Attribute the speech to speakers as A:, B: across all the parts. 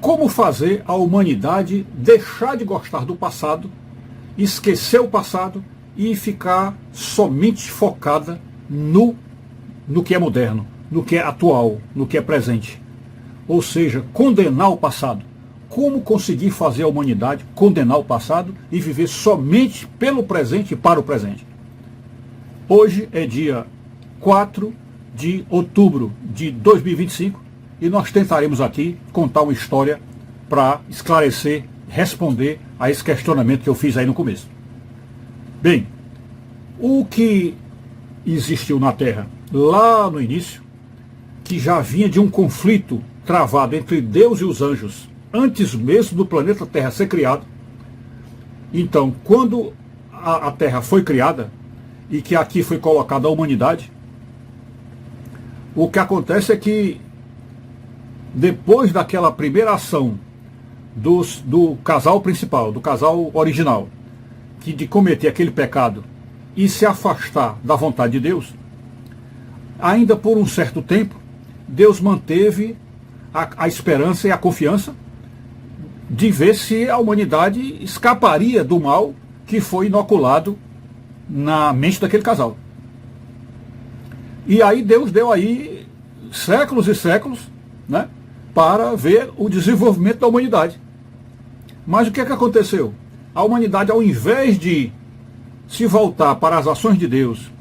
A: como fazer a humanidade deixar de gostar do passado, esquecer o passado e ficar somente focada no que é moderno, no que é atual, no que é presente. Ou seja, condenar o passado. Como conseguir fazer a humanidade condenar o passado e viver somente pelo presente e para o presente? Hoje é dia 4 de outubro de 2025 e nós tentaremos aqui contar uma história para esclarecer, responder a esse questionamento que eu fiz aí no começo. Bem, o que existiu na Terra lá no início, que já vinha de um conflito travado entre Deus e os anjos, antes mesmo do planeta Terra ser criado. Então, quando a Terra foi criada, e que aqui foi colocada a humanidade, o que acontece é que, depois daquela primeira ação do casal principal, do casal original, que de cometer aquele pecado e se afastar da vontade de Deus, ainda por um certo tempo, Deus manteve a esperança e a confiança de ver se a humanidade escaparia do mal que foi inoculado na mente daquele casal. E aí Deus deu aí séculos e séculos, né, para ver o desenvolvimento da humanidade. Mas o que é que aconteceu? A humanidade, ao invés de se voltar para as ações de Deus,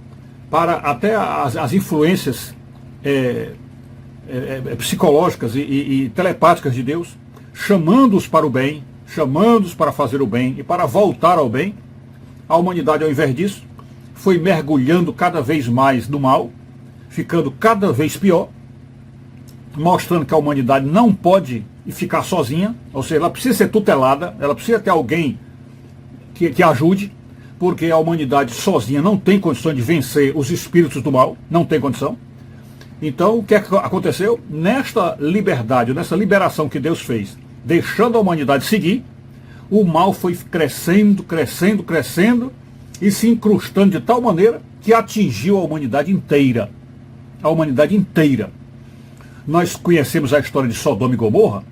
A: para até as influências psicológicas e telepáticas de Deus, chamando-os para o bem, chamando-os para fazer o bem e para voltar ao bem, a humanidade, ao invés disso, foi mergulhando cada vez mais no mal, ficando cada vez pior, mostrando que a humanidade não pode ficar sozinha, ou seja, ela precisa ser tutelada, ela precisa ter alguém que ajude, porque a humanidade sozinha não tem condições de vencer os espíritos do mal, não tem condição. Então, o que aconteceu? Nesta liberdade, nessa liberação que Deus fez, deixando a humanidade seguir, o mal foi crescendo, crescendo, crescendo e se incrustando de tal maneira que atingiu a humanidade inteira. A humanidade inteira. Nós conhecemos a história de Sodoma e Gomorra,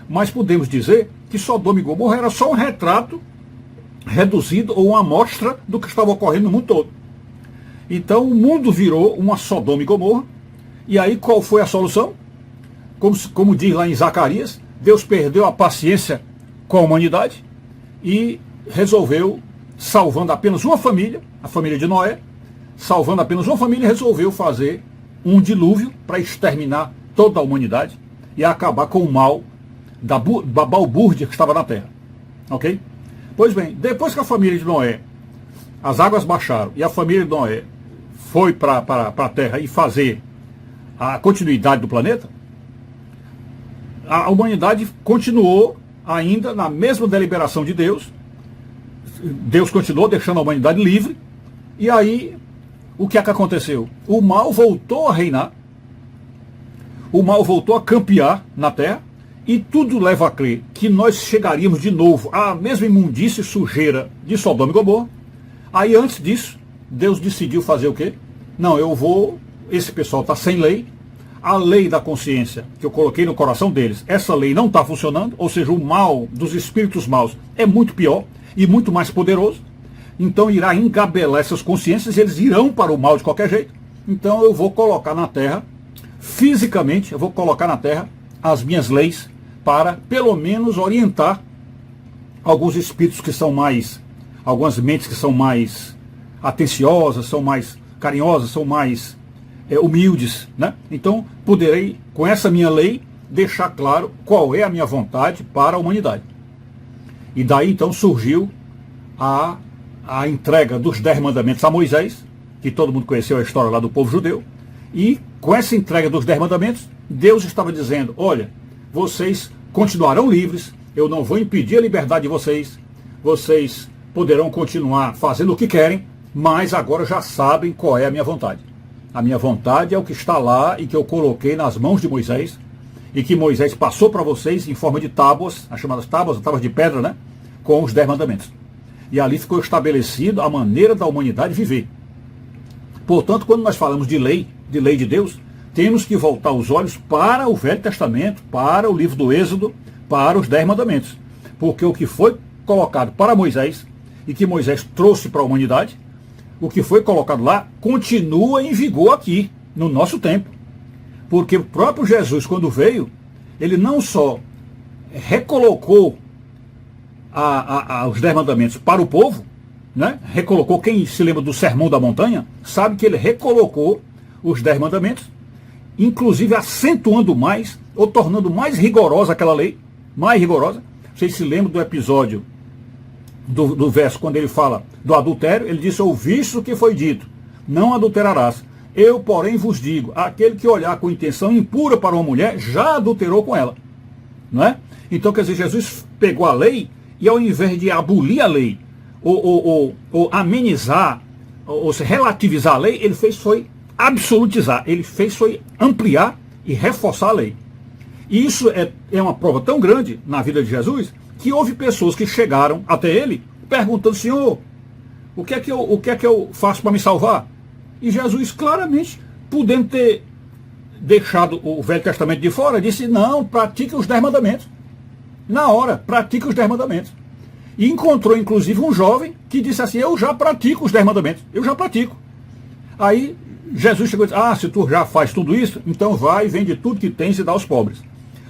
A: mas podemos dizer que Sodoma e Gomorra era só um retrato reduzido ou uma amostra do que estava ocorrendo no mundo todo. Então o mundo virou uma Sodoma e Gomorra. E aí qual foi a solução? Como diz lá em Zacarias, Deus perdeu a paciência com a humanidade e resolveu, salvando apenas uma família, a família de Noé, salvando apenas uma família, resolveu fazer um dilúvio para exterminar toda a humanidade e acabar com o mal da balbúrdia que estava na terra. Ok? Pois bem, depois que a família de Noé, as águas baixaram e a família de Noé foi para a terra e fazer a continuidade do planeta, a humanidade continuou ainda na mesma deliberação de Deus. Deus continuou deixando a humanidade livre. E aí, o que é que aconteceu? O mal voltou a reinar. O mal voltou a campear na terra. E tudo leva a crer que nós chegaríamos de novo à mesma imundície e sujeira de Sodoma e Gomorra. Aí, antes disso, Deus decidiu fazer o quê? Não, esse pessoal está sem lei. A lei da consciência que eu coloquei no coração deles, essa lei não está funcionando, ou seja, o mal dos espíritos maus é muito pior e muito mais poderoso. Então irá engabelar essas consciências e eles irão para o mal de qualquer jeito. Então eu vou colocar na terra, fisicamente, eu vou colocar na terra as minhas leis para, pelo menos, orientar alguns espíritos que são mais, algumas mentes que são mais atenciosas, são mais carinhosas, são mais humildes, né? Então poderei, com essa minha lei, deixar claro qual é a minha vontade para a humanidade. E daí então surgiu a entrega dos 10 mandamentos a Moisés, que todo mundo conheceu a história lá do povo judeu, e com essa entrega dos 10 mandamentos, Deus estava dizendo, olha, vocês continuarão livres, eu não vou impedir a liberdade de vocês, vocês poderão continuar fazendo o que querem, mas agora já sabem qual é a minha vontade. A minha vontade é o que está lá e que eu coloquei nas mãos de Moisés, e que Moisés passou para vocês em forma de tábuas, as chamadas tábuas de pedra, né? Com os 10 mandamentos. E ali ficou estabelecido a maneira da humanidade viver. Portanto, quando nós falamos de lei de Deus, temos que voltar os olhos para o Velho Testamento, para o livro do Êxodo, para os 10 mandamentos. Porque o que foi colocado para Moisés e que Moisés trouxe para a humanidade, o que foi colocado lá continua em vigor aqui, no nosso tempo. Porque o próprio Jesus, quando veio, ele não só recolocou os 10 mandamentos para o povo, né? Recolocou, quem se lembra do Sermão da Montanha, sabe que ele recolocou os 10 mandamentos, inclusive acentuando mais, ou tornando mais rigorosa aquela lei, mais rigorosa. Vocês se lembram do episódio, do verso, quando ele fala do adultério, ele disse: ouviste o que foi dito, não adulterarás. Eu, porém, vos digo, aquele que olhar com intenção impura para uma mulher, já adulterou com ela. Não é? Então, quer dizer, Jesus pegou a lei e, ao invés de abolir a lei, ou amenizar, ou se relativizar a lei, ele foi absolutizar, ele foi ampliar e reforçar a lei. E isso é uma prova tão grande na vida de Jesus, que houve pessoas que chegaram até ele perguntando: Senhor, o que é que eu faço para me salvar? E Jesus, claramente, podendo ter deixado o Velho Testamento de fora, disse: não, pratique os 10 mandamentos. Na hora, pratique os 10 mandamentos. E encontrou, inclusive, um jovem que disse assim: eu já pratico os 10 mandamentos, eu já pratico. Aí Jesus chegou e disse: se tu já faz tudo isso, então vai, vende tudo que tens e dá aos pobres.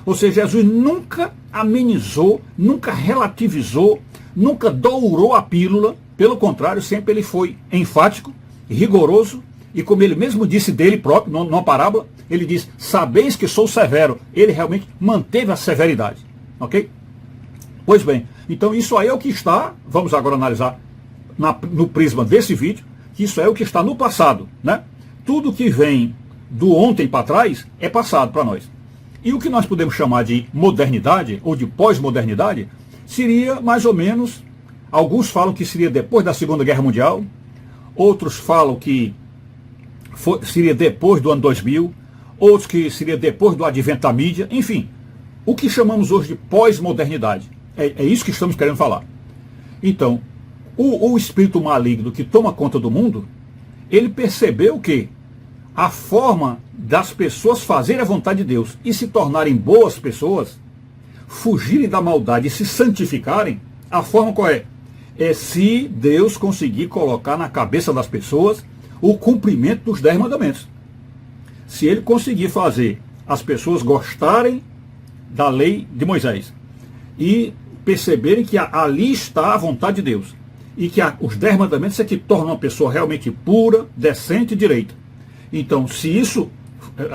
A: Ou seja, Jesus nunca amenizou, nunca relativizou, nunca dourou a pílula. Pelo contrário, sempre ele foi enfático, rigoroso, e como ele mesmo disse dele próprio, numa parábola, ele diz: sabeis que sou severo. Ele realmente manteve a severidade. Ok? Pois bem, então isso aí é o que está, vamos agora analisar no prisma desse vídeo, que isso é o que está no passado, né? Tudo que vem do ontem para trás é passado para nós. E o que nós podemos chamar de modernidade, ou de pós-modernidade, seria mais ou menos, alguns falam que seria depois da Segunda Guerra Mundial, outros falam que seria depois do ano 2000, outros que seria depois do advento da mídia, enfim, o que chamamos hoje de pós-modernidade. É isso que estamos querendo falar. Então, o espírito maligno que toma conta do mundo, ele percebeu que a forma das pessoas fazerem a vontade de Deus e se tornarem boas pessoas, fugirem da maldade e se santificarem, a forma qual é? É se Deus conseguir colocar na cabeça das pessoas o cumprimento dos 10 mandamentos. Se ele conseguir fazer as pessoas gostarem da lei de Moisés e perceberem que ali está a vontade de Deus, e que os 10 mandamentos é que tornam uma pessoa realmente pura, decente e direita. Então, se isso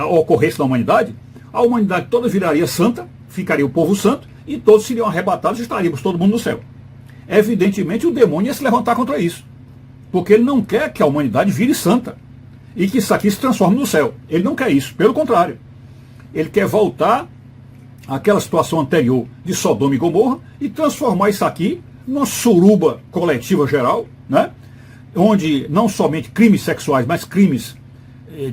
A: ocorresse na humanidade, a humanidade toda viraria santa, ficaria o povo santo, e todos seriam arrebatados e estaríamos todo mundo no céu. Evidentemente, o demônio ia se levantar contra isso, porque ele não quer que a humanidade vire santa e que isso aqui se transforme no céu. Ele não quer isso, pelo contrário. Ele quer voltar àquela situação anterior de Sodoma e Gomorra e transformar isso aqui numa suruba coletiva geral, né? Onde não somente crimes sexuais, mas crimes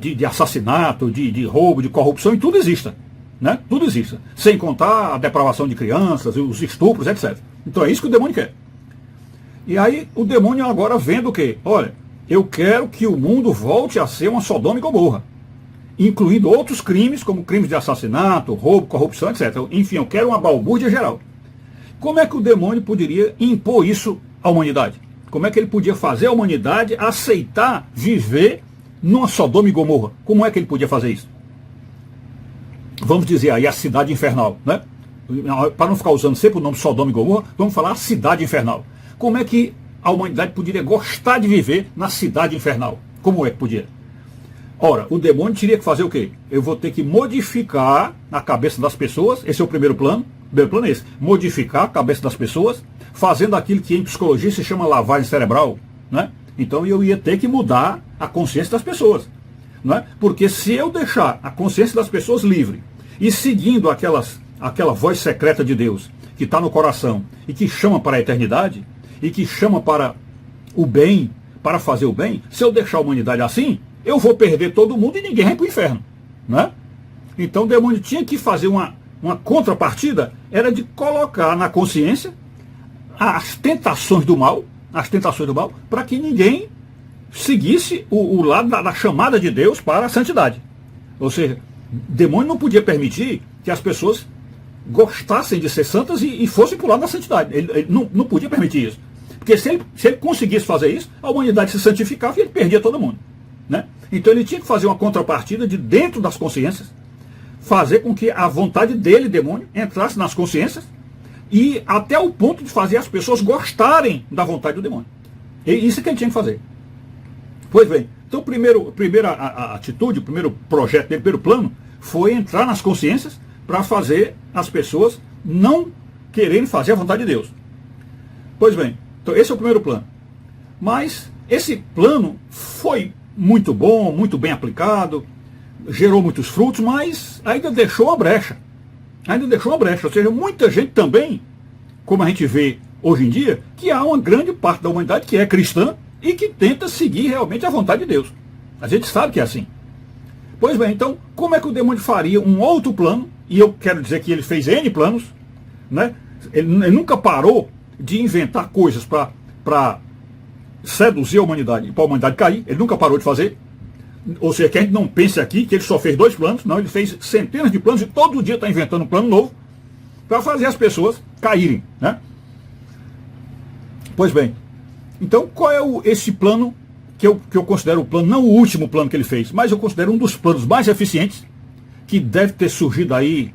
A: de assassinato, de roubo, de corrupção, e tudo exista. Né? Tudo exista. Sem contar a depravação de crianças, os estupros, etc. Então é isso que o demônio quer. E aí o demônio agora vendo o quê? Olha, eu quero que o mundo volte a ser uma Sodoma e Gomorra, incluindo outros crimes, como crimes de assassinato, roubo, corrupção, etc. Enfim, eu quero uma balbúrdia geral. Como é que o demônio poderia impor isso à humanidade? Como é que ele podia fazer a humanidade aceitar viver numa Sodoma e Gomorra? Como é que ele podia fazer isso? Vamos dizer aí a cidade infernal, né? Para não ficar usando sempre o nome Sodoma e Gomorra, vamos falar a cidade infernal. Como é que a humanidade poderia gostar de viver na cidade infernal? Como é que podia? Ora, o demônio teria que fazer o quê? Eu vou ter que modificar a cabeça das pessoas, esse é o primeiro plano. O primeiro plano é esse, modificar a cabeça das pessoas, fazendo aquilo que em psicologia se chama lavagem cerebral, né? Então eu ia ter que mudar a consciência das pessoas, né? Porque se eu deixar a consciência das pessoas livre e seguindo aquela voz secreta de Deus que está no coração e que chama para a eternidade e que chama para o bem, para fazer o bem, se eu deixar a humanidade assim, eu vou perder todo mundo e ninguém vai para o inferno, né? Então o demônio tinha que fazer uma contrapartida, era de colocar na consciência as tentações do mal, para que ninguém seguisse o lado da chamada de Deus para a santidade. Ou seja, o demônio não podia permitir que as pessoas gostassem de ser santas e fossem para o lado da santidade. Ele não podia permitir isso. Porque se ele conseguisse fazer isso, a humanidade se santificava e ele perdia todo mundo. Né? Então ele tinha que fazer uma contrapartida de dentro das consciências, fazer com que a vontade dele, demônio, entrasse nas consciências e até o ponto de fazer as pessoas gostarem da vontade do demônio. E isso é que ele tinha que fazer. Pois bem, então a primeira atitude, o primeiro projeto dele, o primeiro plano, foi entrar nas consciências para fazer as pessoas não quererem fazer a vontade de Deus. Pois bem, então esse é o primeiro plano. Mas esse plano foi muito bom, muito bem aplicado, gerou muitos frutos, mas ainda deixou uma brecha. Ainda deixou uma brecha. Ou seja, muita gente também, como a gente vê hoje em dia, que há uma grande parte da humanidade que é cristã e que tenta seguir realmente a vontade de Deus. A gente sabe que é assim. Pois bem, então, como é que o demônio faria um outro plano? E eu quero dizer que ele fez N planos, né? Ele nunca parou de inventar coisas para seduzir a humanidade e para a humanidade cair. Ele nunca parou de fazer. Ou seja, que a gente não pense aqui que ele só fez 2 planos, não, ele fez centenas de planos e todo dia está inventando um plano novo para fazer as pessoas caírem, né? Pois bem, então qual é esse plano que eu considero o plano, não o último plano que ele fez, mas eu considero um dos planos mais eficientes, que deve ter surgido aí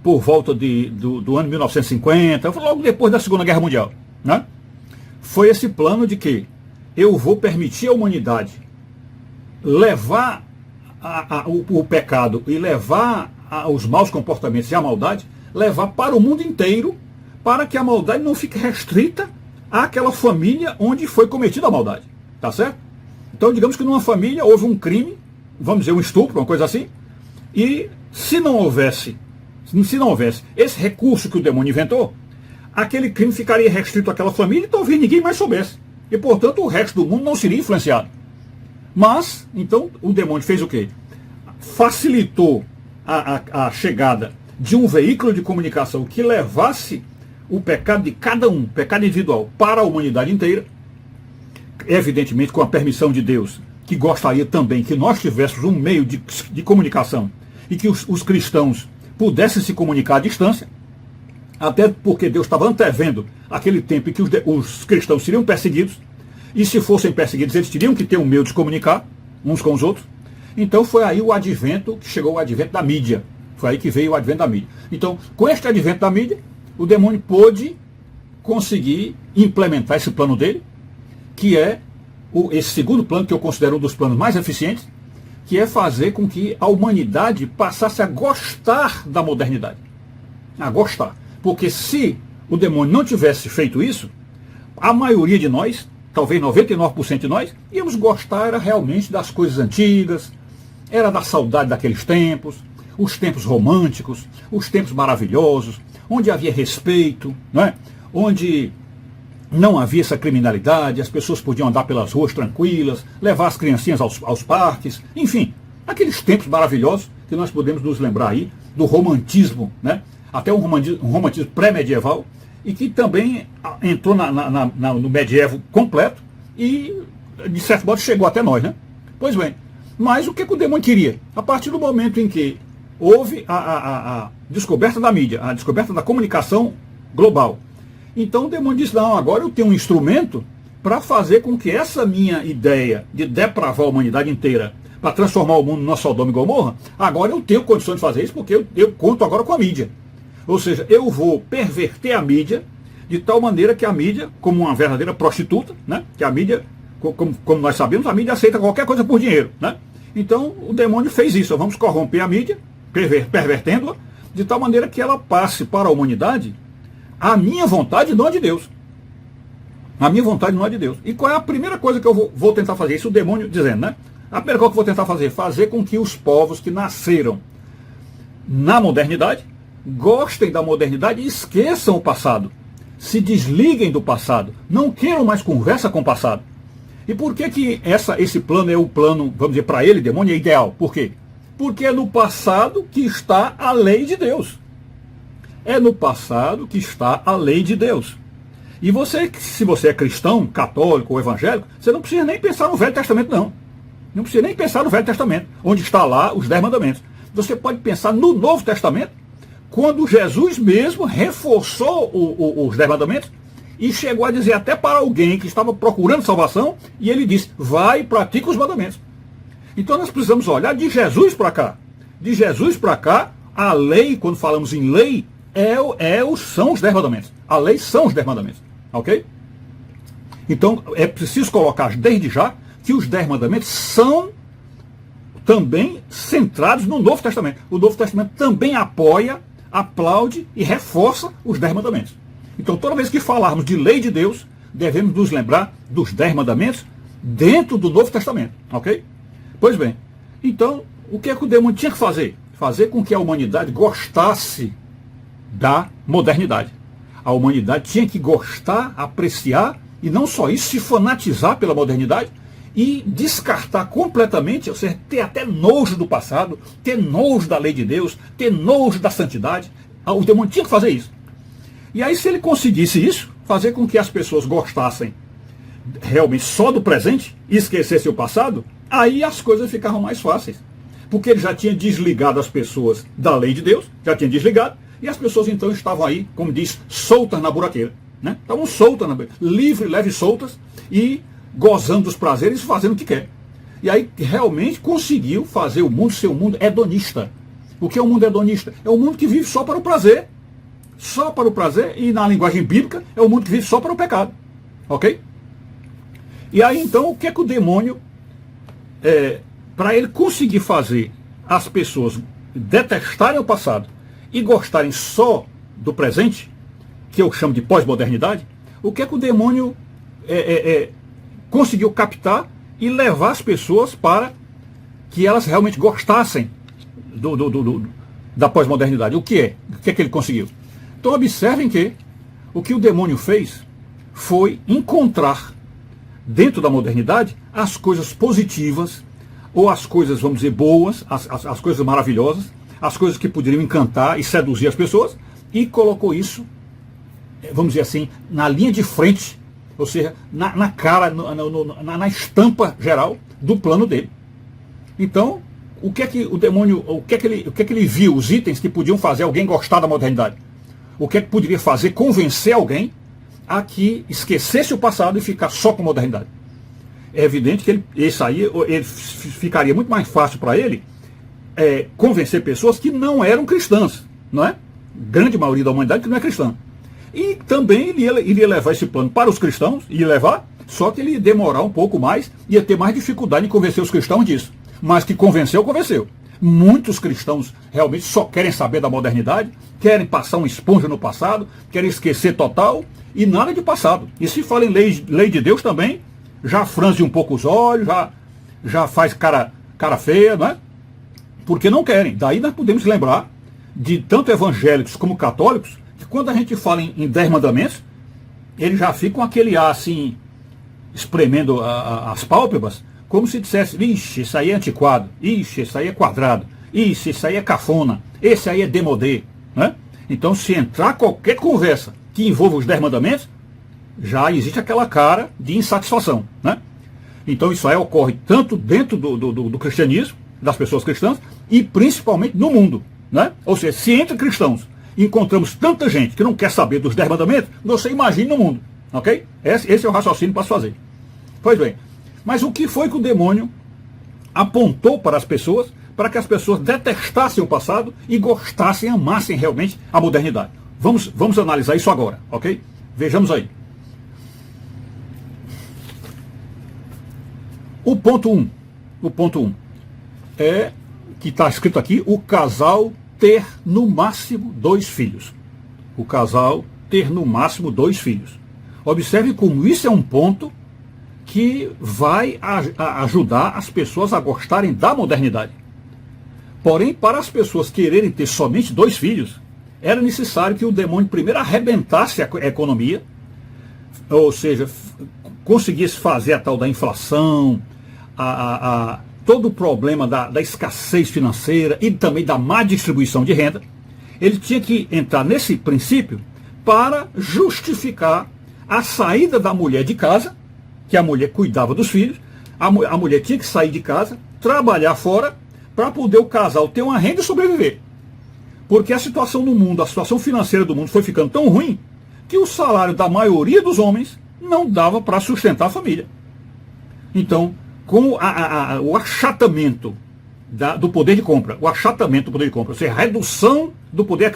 A: por volta do ano 1950, logo depois da Segunda Guerra Mundial, né? Foi esse plano de que eu vou permitir à humanidade levar o pecado e levar os maus comportamentos e a maldade, levar para o mundo inteiro, para que a maldade não fique restrita àquela família onde foi cometida a maldade. Tá certo? Então, digamos que numa família houve um crime, vamos dizer um estupro, uma coisa assim, e se não houvesse esse recurso que o demônio inventou, aquele crime ficaria restrito àquela família e talvez ninguém mais soubesse. E, portanto, o resto do mundo não seria influenciado. Mas, então, o demônio fez o quê? Facilitou a chegada de um veículo de comunicação que levasse o pecado de cada um, pecado individual, para a humanidade inteira, evidentemente com a permissão de Deus, que gostaria também que nós tivéssemos um meio de comunicação e que os cristãos pudessem se comunicar à distância, até porque Deus estava antevendo aquele tempo em que os cristãos seriam perseguidos, e se fossem perseguidos, eles teriam que ter um meio de se comunicar uns com os outros. Então foi aí o advento, que chegou o advento da mídia. Foi aí que veio o advento da mídia. Então, com este advento da mídia, o demônio pôde conseguir implementar esse plano dele, que é esse segundo plano, que eu considero um dos planos mais eficientes, que é fazer com que a humanidade passasse a gostar da modernidade. A gostar. Porque se o demônio não tivesse feito isso, a maioria de nós, talvez 99% de nós, íamos gostar era realmente das coisas antigas, era da saudade daqueles tempos, os tempos românticos, os tempos maravilhosos, onde havia respeito, né? Onde não havia essa criminalidade, as pessoas podiam andar pelas ruas tranquilas, levar as criancinhas aos parques, enfim, aqueles tempos maravilhosos que nós podemos nos lembrar aí do romantismo, né? Até um romantismo pré-medieval, e que também entrou no medievo completo e, de certo modo, chegou até nós, né? Pois bem, mas o que o demônio queria? A partir do momento em que houve a descoberta da mídia, a descoberta da comunicação global, então o demônio disse, não, agora eu tenho um instrumento para fazer com que essa minha ideia de depravar a humanidade inteira, para transformar o mundo numa Sodoma e Gomorra, agora eu tenho condições de fazer isso, porque eu conto agora com a mídia. Ou seja, eu vou perverter a mídia de tal maneira que a mídia, como uma verdadeira prostituta, né? Que a mídia, como nós sabemos, a mídia aceita qualquer coisa por dinheiro, né? Então o demônio fez isso, vamos corromper a mídia, pervertendo-a, de tal maneira que ela passe para a humanidade a minha vontade, não a de Deus. A minha vontade não é de Deus. E qual é a primeira coisa que eu vou tentar fazer? Isso o demônio dizendo, né? A primeira coisa que eu vou tentar fazer, fazer com que os povos que nasceram na modernidade gostem da modernidade e esqueçam o passado. Se desliguem do passado. Não queiram mais conversa com o passado. E por que esse plano é o plano, vamos dizer, para ele, demônio, é ideal? Por quê? Porque é no passado que está a lei de Deus. É no passado que está a lei de Deus. E você, se você é cristão, católico ou evangélico, você não precisa nem pensar no Velho Testamento, não. Não precisa nem pensar no Velho Testamento, onde está lá os 10 mandamentos. Você pode pensar no Novo Testamento, quando Jesus mesmo reforçou os 10 mandamentos e chegou a dizer até para alguém que estava procurando salvação, e ele disse, vai e pratica os mandamentos. Então nós precisamos olhar de Jesus para cá. De Jesus para cá, a lei, quando falamos em lei, são os 10 mandamentos. A lei são os 10 mandamentos. Ok? Então é preciso colocar desde já que os 10 mandamentos são também centrados no Novo Testamento. O Novo Testamento também apoia, aplaude e reforça os 10 mandamentos. Então toda vez que falarmos de lei de Deus, devemos nos lembrar dos 10 mandamentos dentro do Novo Testamento. Ok? Pois bem, então o que é que o demônio tinha que fazer? Fazer com que a humanidade gostasse da modernidade. A humanidade tinha que gostar, apreciar, e não só isso, se fanatizar pela modernidade e descartar completamente, ou seja, ter até nojo do passado, ter nojo da lei de Deus, ter nojo da santidade. O demônio tinha que fazer isso. E aí, se ele conseguisse isso, fazer com que as pessoas gostassem realmente só do presente e esquecessem o passado, aí as coisas ficavam mais fáceis. Porque ele já tinha desligado as pessoas da lei de Deus, já tinha desligado, e as pessoas então estavam aí, como diz, soltas na buraqueira. Né? Estavam soltas, livres, leves, soltas, e gozando dos prazeres e fazendo o que quer. E aí realmente conseguiu fazer o mundo ser um mundo hedonista. O que é um mundo hedonista? É um mundo que vive só para o prazer. Só para o prazer, e na linguagem bíblica, é um mundo que vive só para o pecado. Ok? E aí então, o que é que o demônio, para ele conseguir fazer as pessoas detestarem o passado e gostarem só do presente, que eu chamo de pós-modernidade, o que é que o demônio conseguiu captar e levar as pessoas para que elas realmente gostassem da pós-modernidade? O que é? O que é que ele conseguiu? Então observem que o que o demônio fez foi encontrar dentro da modernidade as coisas positivas, ou as coisas, vamos dizer, boas, as coisas maravilhosas, as coisas que poderiam encantar e seduzir as pessoas, e colocou isso, vamos dizer assim, na linha de frente, ou seja, na cara, na estampa geral do plano dele. Então, o que é que o demônio, o que é que ele viu, os itens que podiam fazer alguém gostar da modernidade? O que é que poderia fazer convencer alguém a que esquecesse o passado e ficar só com a modernidade? É evidente que ele ficaria muito mais fácil para ele convencer pessoas que não eram cristãs, não é? Grande maioria da humanidade que não é cristã. E também ele iria levar esse plano para os cristãos, ia levar, só que ele ia demorar um pouco mais, ia ter mais dificuldade em convencer os cristãos disso. Mas que convenceu, convenceu. Muitos cristãos realmente só querem saber da modernidade, querem passar uma esponja no passado, querem esquecer total, e nada de passado. E se fala em lei de Deus também, já franze um pouco os olhos, já faz cara feia, não é? Porque não querem. Daí nós podemos lembrar de tanto evangélicos como católicos, que quando a gente fala em 10 mandamentos, eles já ficam aquele ar assim, espremendo as pálpebras, como se dissesse, ixi, isso aí é antiquado, ixi, isso aí é quadrado, ixi, isso aí é cafona, esse aí é demodê, né? Então, se entrar qualquer conversa que envolva os 10 mandamentos, já existe aquela cara de insatisfação, né? Então, isso aí ocorre tanto dentro do cristianismo, das pessoas cristãs, e principalmente no mundo, né? Ou seja, se entre cristãos encontramos tanta gente que não quer saber dos 10 mandamentos, você imagine no mundo, ok? Esse é o raciocínio para se fazer. Pois bem, mas o que foi que o demônio apontou para as pessoas, para que as pessoas detestassem o passado e gostassem, amassem realmente a modernidade? Vamos analisar isso agora, ok? Vejamos aí. O ponto 1 é que está escrito aqui, o casal ter no máximo 2 filhos. O casal ter no máximo 2 filhos. Observe como isso é um ponto que vai ajudar as pessoas a gostarem da modernidade. Porém, para as pessoas quererem ter somente 2 filhos, era necessário que o demônio primeiro arrebentasse a economia, ou seja, conseguisse fazer a tal da inflação, todo o problema da escassez financeira e também da má distribuição de renda. Ele tinha que entrar nesse princípio para justificar a saída da mulher de casa, que a mulher cuidava dos filhos, a mulher tinha que sair de casa, trabalhar fora, para poder o casal ter uma renda e sobreviver. Porque a situação no mundo, a situação financeira do mundo foi ficando tão ruim que o salário da maioria dos homens não dava para sustentar a família. Então, com o achatamento do poder de compra, ou seja, a redução do poder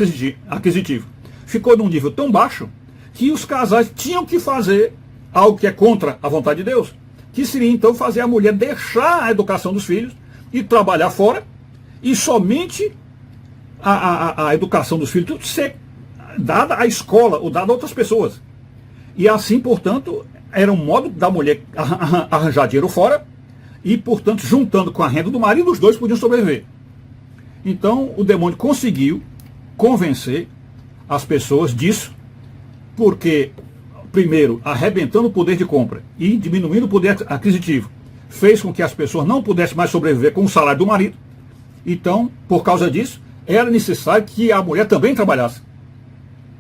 A: aquisitivo, ficou num nível tão baixo que os casais tinham que fazer algo que é contra a vontade de Deus, que seria então fazer a mulher deixar a educação dos filhos e trabalhar fora, e somente a educação dos filhos tudo ser dada à escola ou dada a outras pessoas. E assim, portanto, era um modo da mulher arranjar dinheiro fora e, portanto, juntando com a renda do marido, os dois podiam sobreviver. Então, o demônio conseguiu convencer as pessoas disso, porque, primeiro, arrebentando o poder de compra e diminuindo o poder aquisitivo, fez com que as pessoas não pudessem mais sobreviver com o salário do marido. Então, por causa disso, era necessário que a mulher também trabalhasse.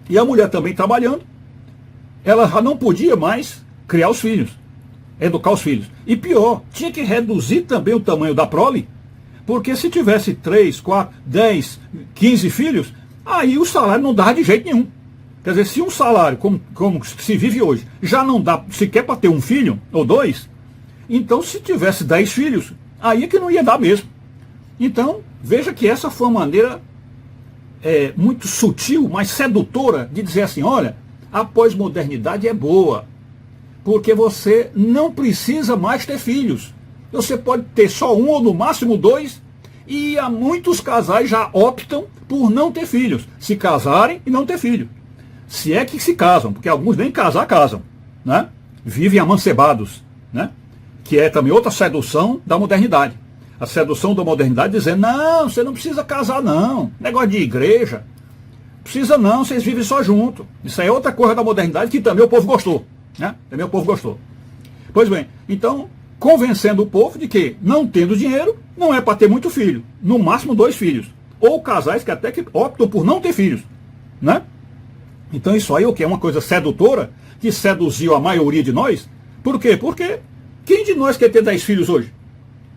A: E a mulher também trabalhando, ela já não podia mais criar os filhos, educar os filhos. E pior, tinha que reduzir também o tamanho da prole, porque se tivesse 3, 4, 10, 15 filhos, aí o salário não dava de jeito nenhum. Quer dizer, se um salário, como se vive hoje, já não dá sequer para ter um filho ou dois, então se tivesse 10 filhos, aí é que não ia dar mesmo. Então, veja que essa foi uma maneira muito sutil, mas sedutora, de dizer assim, olha, a pós-modernidade é boa, porque você não precisa mais ter filhos. Você pode ter só um ou no máximo dois, e há muitos casais já optam por não ter filhos, se casarem e não ter filho. Se é que se casam, porque alguns nem casam, né? Vivem amancebados, né? Que é também outra sedução da modernidade. A sedução da modernidade dizendo, não, você não precisa casar não, negócio de igreja, precisa não, vocês vivem só junto. Isso aí é outra coisa da modernidade que também o povo gostou, né? Também o povo gostou. Pois bem, então, convencendo o povo de que, não tendo dinheiro, não é para ter muito filho, no máximo 2 filhos, ou casais que até que optam por não ter filhos, né? Então isso aí o que é uma coisa sedutora, que seduziu a maioria de nós. Por quê? Porque quem de nós quer ter 10 filhos hoje?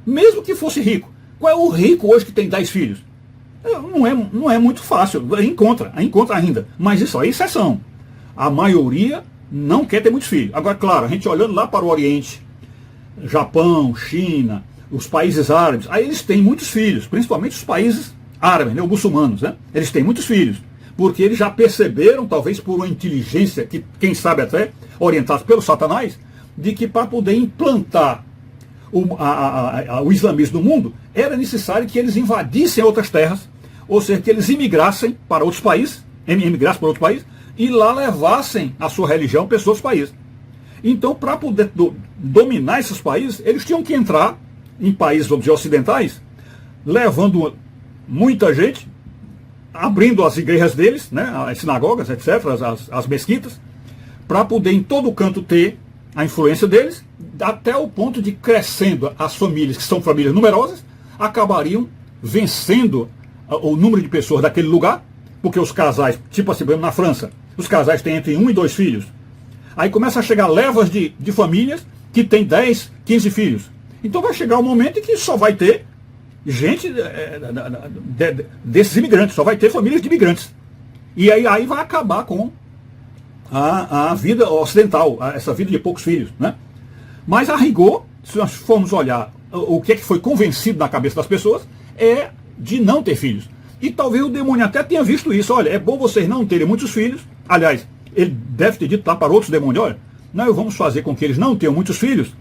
A: Mesmo que fosse rico. Qual é o rico hoje que tem 10 filhos? Não é muito fácil, encontra ainda. Mas isso aí é exceção. A maioria não quer ter muitos filhos. Agora, claro, a gente olhando lá para o Oriente, Japão, China, os países árabes, aí eles têm muitos filhos, principalmente os países árabes, né, os muçulmanos, né? Eles têm muitos filhos, porque eles já perceberam, talvez por uma inteligência, que quem sabe até, orientados pelo Satanás, de que para poder implantar o islamismo no mundo, era necessário que eles invadissem outras terras, ou seja, que eles imigrassem para outros países, e lá levassem a sua religião para outros países. Então, para poder dominar esses países, eles tinham que entrar em países, vamos dizer, ocidentais, levando muita gente, abrindo as igrejas deles, né, as sinagogas, etc., as mesquitas, para poder em todo canto ter a influência deles, até o ponto de, crescendo as famílias, que são famílias numerosas, acabariam vencendo o número de pessoas daquele lugar, porque os casais, tipo assim, na França, os casais têm entre 1 e 2 filhos. Aí começa a chegar levas de famílias que têm 10, 15 filhos. Então vai chegar um momento em que só vai ter gente desses imigrantes, só vai ter famílias de imigrantes. E aí vai acabar com a vida ocidental, essa vida de poucos filhos, né? Mas a rigor, se nós formos olhar o que é que foi convencido na cabeça das pessoas, é de não ter filhos. E talvez o demônio até tenha visto isso. Olha, é bom vocês não terem muitos filhos. Aliás, ele deve ter dito lá para outros demônios, olha, nós vamos fazer com que eles não tenham muitos filhos,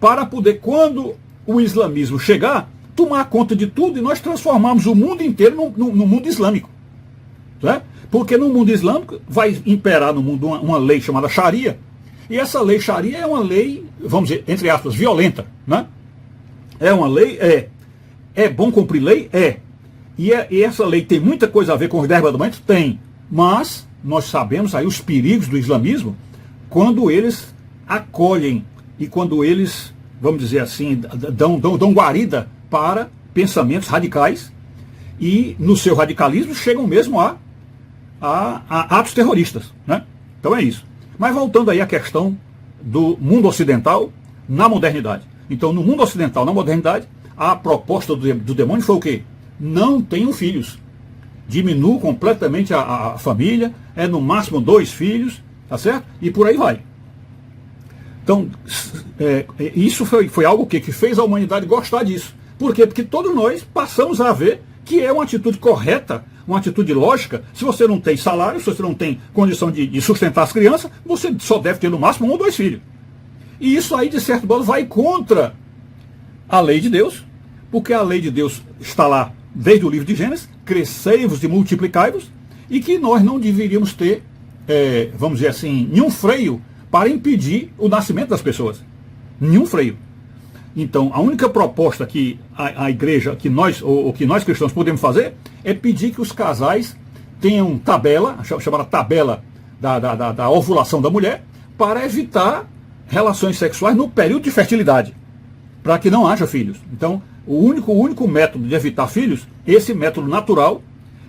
A: para poder, quando o islamismo chegar, tomar conta de tudo e nós transformarmos o mundo inteiro no mundo islâmico. Né? Porque no mundo islâmico vai imperar no mundo uma lei chamada Sharia, e essa lei Sharia é uma lei, vamos dizer, entre aspas, violenta. Né? É uma lei, é bom cumprir lei? É. E essa lei tem muita coisa a ver com os 10 mandamentos? Tem. Mas nós sabemos aí os perigos do islamismo quando eles acolhem e quando eles, vamos dizer assim, dão guarida para pensamentos radicais e no seu radicalismo chegam mesmo a atos terroristas. Né? Então é isso. Mas voltando aí à questão do mundo ocidental na modernidade. Então no mundo ocidental, na modernidade, a proposta do demônio foi o quê? Não tenham filhos. diminuo completamente a família, é no máximo 2 filhos, tá certo? E por aí vai. Então, isso foi algo que fez a humanidade gostar disso. Por quê? Porque todos nós passamos a ver que é uma atitude correta, uma atitude lógica. Se você não tem salário, se você não tem condição de sustentar as crianças, você só deve ter no máximo 1 ou 2 filhos. E isso aí, de certo modo, vai contra a lei de Deus, porque a lei de Deus está lá desde o livro de Gênesis, crescei-vos e multiplicai-vos, e que nós não deveríamos ter, vamos dizer assim, nenhum freio para impedir o nascimento das pessoas. Nenhum freio. Então, a única proposta que a igreja, que nós cristãos podemos fazer, é pedir que os casais tenham tabela, chamada tabela da ovulação da mulher, para evitar relações sexuais no período de fertilidade, para que não haja filhos. Então, o único método de evitar filhos, esse método natural,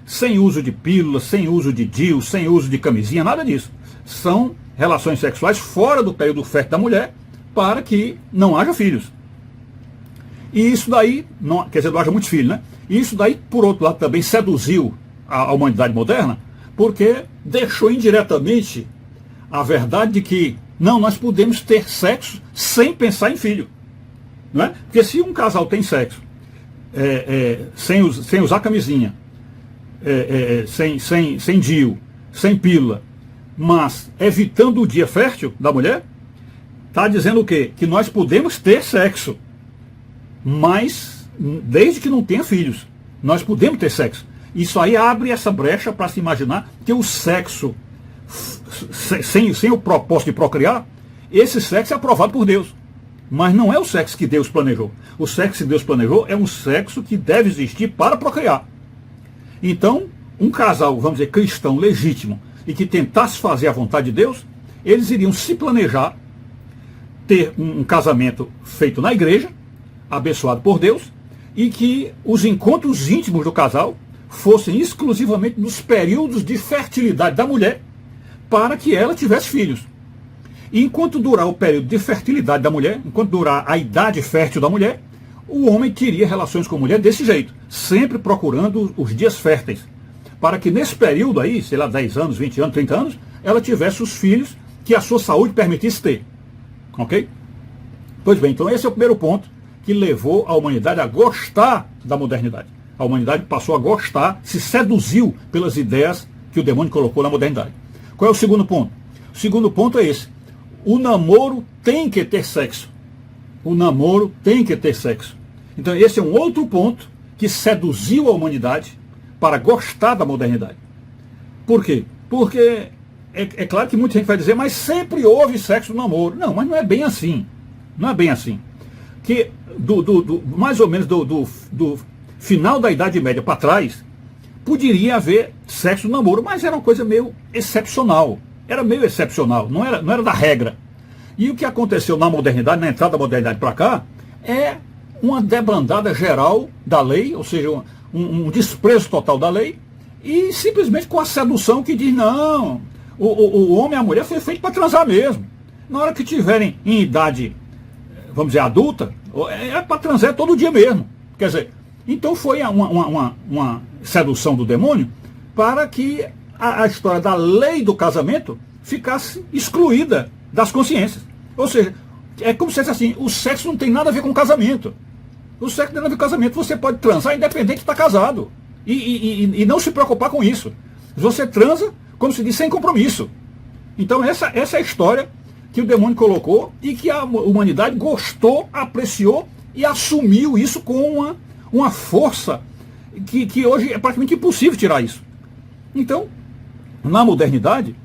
A: sem uso de pílulas, sem uso de DIU, sem uso de camisinha, nada disso. São relações sexuais fora do período fértil da mulher, para que não haja filhos. E isso daí, quer dizer, não haja muitos filhos, né? E isso daí, por outro lado, também seduziu a humanidade moderna, porque deixou indiretamente a verdade de que, não, nós podemos ter sexo sem pensar em filho. Não é? Porque se um casal tem sexo sem usar camisinha, sem DIU, sem pílula, mas evitando o dia fértil da mulher, está dizendo o quê? Que nós podemos ter sexo, mas desde que não tenha filhos, nós podemos ter sexo. Isso aí abre essa brecha para se imaginar que o sexo, sem o propósito de procriar, esse sexo é aprovado por Deus. Mas não é o sexo que Deus planejou. O sexo que Deus planejou é um sexo que deve existir para procriar. Então, um casal, vamos dizer, cristão legítimo, e que tentasse fazer a vontade de Deus, eles iriam se planejar, ter um casamento feito na igreja, abençoado por Deus, e que os encontros íntimos do casal fossem exclusivamente nos períodos de fertilidade da mulher, para que ela tivesse filhos. E enquanto durar o período de fertilidade da mulher, enquanto durar a idade fértil da mulher, o homem teria relações com a mulher desse jeito, sempre procurando os dias férteis, para que nesse período aí, sei lá, 10 anos, 20 anos, 30 anos, ela tivesse os filhos que a sua saúde permitisse ter. Ok? Pois bem, então esse é o primeiro ponto que levou a humanidade a gostar da modernidade. A humanidade passou a gostar, se seduziu pelas ideias que o demônio colocou na modernidade. Qual é o segundo ponto? O segundo ponto é esse. O namoro tem que ter sexo. O namoro tem que ter sexo. Então esse é um outro ponto que seduziu a humanidade para gostar da modernidade. Por quê? Porque é claro que muita gente vai dizer, mas sempre houve sexo no namoro. Não, mas não é bem assim. Não é bem assim. Que mais ou menos do final da Idade Média para trás, poderia haver sexo no namoro, mas era uma coisa meio excepcional. Era meio excepcional, não era da regra. E o que aconteceu na modernidade, na entrada da modernidade para cá, é uma debandada geral da lei, ou seja, um desprezo total da lei, e simplesmente com a sedução que diz, não, o homem e a mulher foi feito para transar mesmo. Na hora que tiverem em idade, vamos dizer, adulta, é para transar todo dia mesmo. Quer dizer, então foi uma sedução do demônio para que a história da lei do casamento ficasse excluída das consciências. Ou seja, é como se fosse assim, o sexo não tem nada a ver com o casamento. O sexo não tem nada a ver com o casamento. Você pode transar independente de estar casado. E não se preocupar com isso. Você transa, como se diz, sem compromisso. Então essa é a história que o demônio colocou e que a humanidade gostou, apreciou e assumiu isso com uma força que hoje é praticamente impossível tirar isso. Então, na modernidade,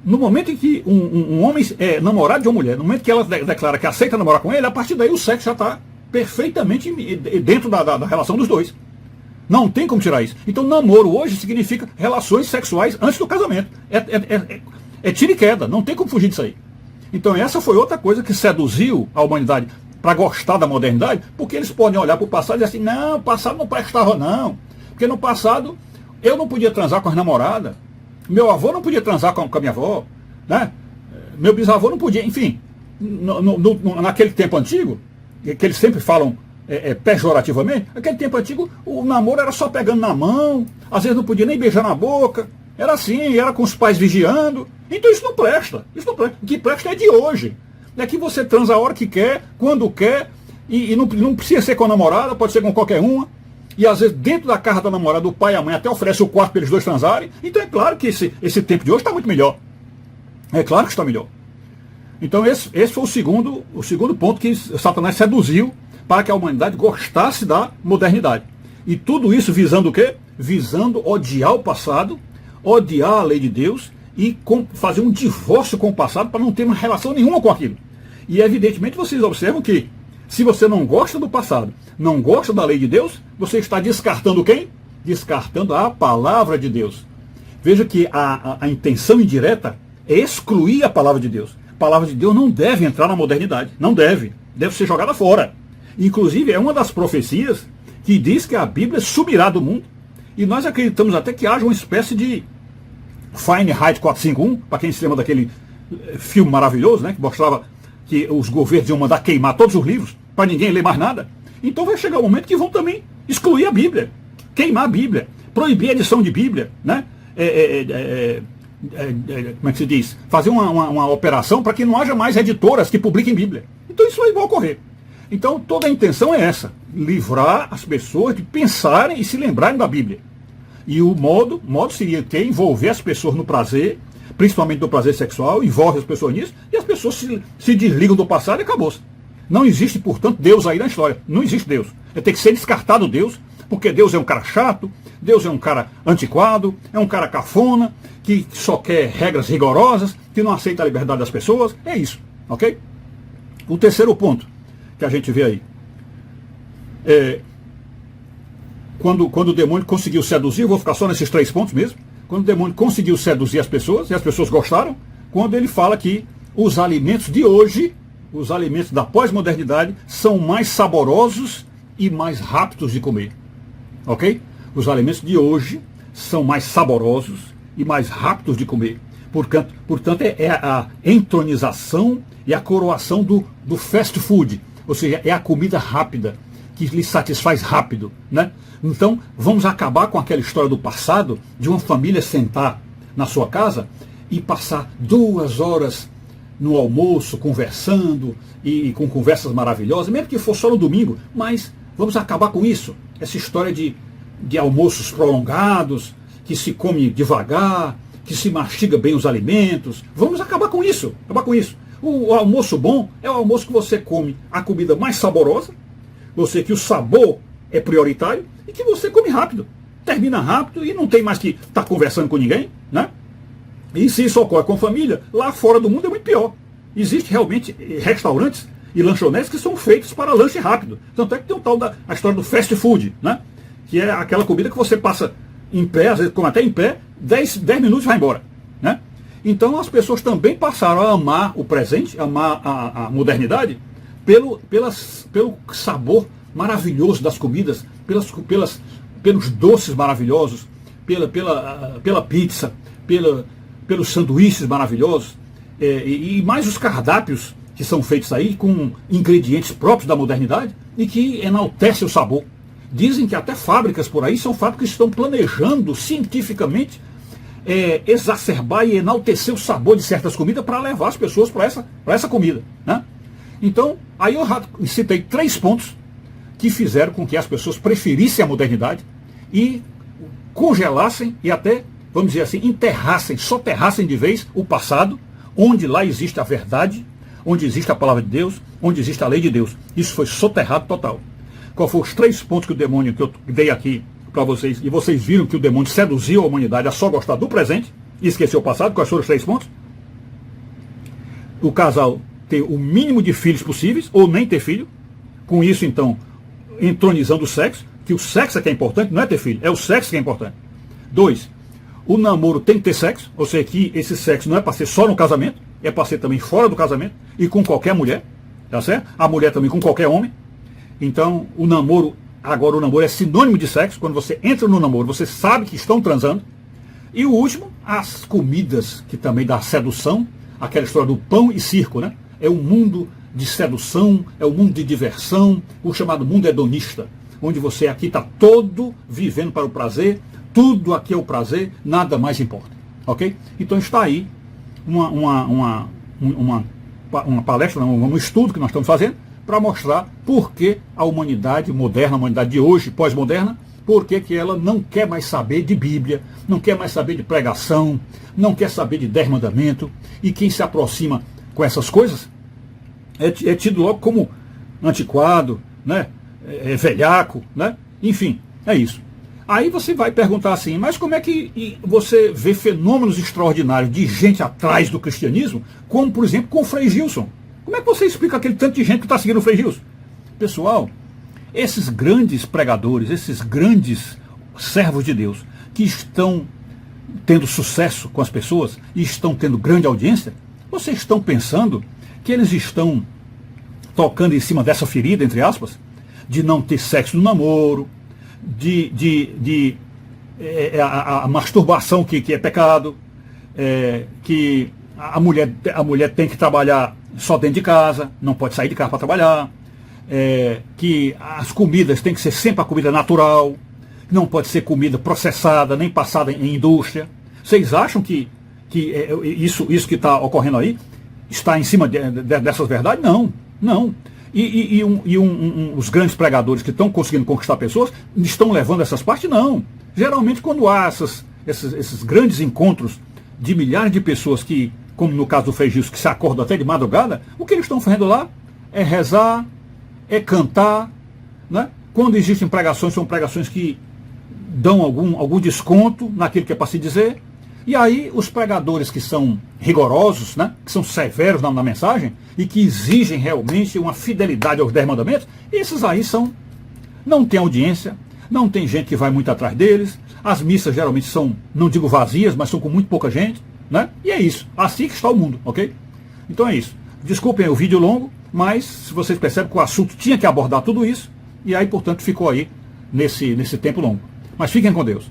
A: no momento em que um homem é namorado de uma mulher, no momento que ela declara que aceita namorar com ele, a partir daí o sexo já está perfeitamente dentro da relação dos dois. Não tem como tirar isso. Então namoro hoje significa relações sexuais antes do casamento. É tiro e queda, não tem como fugir disso aí. Então essa foi outra coisa que seduziu a humanidade para gostar da modernidade, porque eles podem olhar para o passado e dizer assim, não, o passado não prestava não. Porque no passado eu não podia transar com as namoradas, meu avô não podia transar com a minha avó, né? Meu bisavô não podia, enfim, naquele tempo antigo, que eles sempre falam pejorativamente, naquele tempo antigo o namoro era só pegando na mão, às vezes não podia nem beijar na boca, era assim, era com os pais vigiando. Então isso não presta, isso não presta. O que presta é de hoje. É que você transa a hora que quer, quando quer, e não precisa ser com a namorada, pode ser com qualquer uma. E às vezes dentro da casa da namorada, o pai e a mãe até oferecem o quarto para eles dois transarem. Então é claro que esse tempo de hoje está muito melhor. É claro que está melhor. Então esse foi o segundo ponto que Satanás seduziu para que a humanidade gostasse da modernidade. E tudo isso visando o quê? Visando odiar o passado, odiar a lei de Deus e fazer um divórcio com o passado para não ter uma relação nenhuma com aquilo. E evidentemente vocês observam que se você não gosta do passado, não gosta da lei de Deus, você está descartando quem? Descartando a palavra de Deus. Veja que a intenção indireta é excluir a palavra de Deus. A palavra de Deus não deve entrar na modernidade. Não deve. Deve ser jogada fora. Inclusive, é uma das profecias que diz que a Bíblia subirá do mundo. E nós acreditamos até que haja uma espécie de Fahrenheit 451, para quem se lembra daquele filme maravilhoso, né, que mostrava que os governos iam mandar queimar todos os livros, para ninguém ler mais nada. Então vai chegar o momento que vão também excluir a Bíblia, queimar a Bíblia, proibir a edição de Bíblia, né? Como é que se diz? Fazer uma operação para que não haja mais editoras que publiquem Bíblia. Então isso vai ocorrer. Então toda a intenção é essa, livrar as pessoas de pensarem e se lembrarem da Bíblia. E o modo seria envolver as pessoas no prazer, principalmente no prazer sexual, envolve as pessoas nisso, e as pessoas se desligam do passado e acabou-se. Não existe, portanto, Deus aí na história. Não existe Deus. Tem que ser descartado Deus, porque Deus é um cara chato, Deus é um cara antiquado, é um cara cafona, que só quer regras rigorosas, que não aceita a liberdade das pessoas. É isso, ok? O terceiro ponto que a gente vê aí é quando o demônio conseguiu seduzir, eu vou ficar só nesses 3 pontos mesmo, quando o demônio conseguiu seduzir as pessoas, e as pessoas gostaram, quando ele fala que os alimentos de hoje, os alimentos da pós-modernidade, são mais saborosos e mais rápidos de comer. Ok? Os alimentos de hoje são mais saborosos e mais rápidos de comer. Portanto é a entronização e a coroação do fast food, ou seja, é a comida rápida, que lhe satisfaz rápido, né? Então, vamos acabar com aquela história do passado, de uma família sentar na sua casa e passar 2 horas no almoço, conversando, e com conversas maravilhosas, mesmo que for só no domingo, mas vamos acabar com isso. Essa história de almoços prolongados, que se come devagar, que se mastiga bem os alimentos. Vamos acabar com isso, O almoço bom é o almoço que você come a comida mais saborosa, que o sabor é prioritário e que você come rápido, termina rápido e não tem mais que estar conversando com ninguém, né? E se isso ocorre com família, lá fora do mundo é muito pior. Existe realmente restaurantes e lanchonetes que são feitos para lanche rápido. Tanto é que tem a história do fast food, né? Que é aquela comida que você passa em pé, às vezes come até em pé, 10 minutos e vai embora, né? Então as pessoas também passaram a amar o presente, amar a modernidade, pelo sabor maravilhoso das comidas, pelos doces maravilhosos, pela pizza, pelos sanduíches maravilhosos, e mais os cardápios que são feitos aí com ingredientes próprios da modernidade e que enaltecem o sabor. Dizem que até fábricas por aí são fábricas que estão planejando cientificamente exacerbar e enaltecer o sabor de certas comidas para levar as pessoas para essa comida, né? Então, aí eu citei 3 pontos que fizeram com que as pessoas preferissem a modernidade e congelassem e até, vamos dizer assim, soterrassem de vez o passado, onde lá existe a verdade, onde existe a palavra de Deus, onde existe a lei de Deus. Isso foi soterrado total. Qual foram os 3 pontos que o demônio, que eu dei aqui para vocês, e vocês viram que o demônio seduziu a humanidade a só gostar do presente e esqueceu o passado? Quais foram os 3 pontos? O casal ter o mínimo de filhos possíveis, ou nem ter filho, com isso então entronizando o sexo, que o sexo é que é importante, não é ter filho, é o sexo que é importante. 2, o namoro tem que ter sexo, ou seja, que esse sexo não é para ser só no casamento, é para ser também fora do casamento, e com qualquer mulher, tá certo? A mulher também com qualquer homem. Então, agora o namoro é sinônimo de sexo. Quando você entra no namoro, você sabe que estão transando. E o último, as comidas, que também dá sedução, aquela história do pão e circo, né? É um mundo de sedução, é um mundo de diversão, o chamado mundo hedonista, onde você aqui está todo vivendo para o prazer, tudo aqui é o prazer, nada mais importa. Ok? Então está aí uma palestra, um estudo que nós estamos fazendo para mostrar por que a humanidade moderna, a humanidade de hoje, pós-moderna, por que ela não quer mais saber de Bíblia, não quer mais saber de pregação, não quer saber de 10 mandamentos, e quem se aproxima com essas coisas é tido logo como antiquado, né? Velhaco, né? Enfim, é isso. Aí você vai perguntar assim, mas como é que você vê fenômenos extraordinários de gente atrás do cristianismo, como por exemplo com o Frei Gilson? Como é que você explica aquele tanto de gente que está seguindo o Frei Gilson? Pessoal, esses grandes pregadores, esses grandes servos de Deus, que estão tendo sucesso com as pessoas e estão tendo grande audiência, vocês estão pensando que eles estão tocando em cima dessa ferida, entre aspas, de não ter sexo no namoro, a masturbação que é pecado, que a mulher tem que trabalhar só dentro de casa, não pode sair de casa para trabalhar, que as comidas tem que ser sempre a comida natural, não pode ser comida processada, nem passada em indústria. Vocês acham que isso que está ocorrendo aí está em cima dessas verdades? Não, não. Os grandes pregadores que estão conseguindo conquistar pessoas estão levando essas partes? Não. Geralmente quando há esses grandes encontros de milhares de pessoas que, como no caso do Frei Gilson, que se acordam até de madrugada, o que eles estão fazendo lá é rezar, é cantar, né? Quando existem pregações, são pregações que dão algum desconto naquilo que é para se dizer. E aí os pregadores que são rigorosos, né, que são severos na mensagem e que exigem realmente uma fidelidade aos 10 mandamentos, esses aí não tem audiência, não tem gente que vai muito atrás deles, as missas geralmente são, não digo vazias, mas são com muito pouca gente, né? E é isso, assim que está o mundo, ok? Então é isso. Desculpem o vídeo longo, mas se vocês percebem que o assunto tinha que abordar tudo isso, e aí, portanto, ficou aí nesse tempo longo. Mas fiquem com Deus.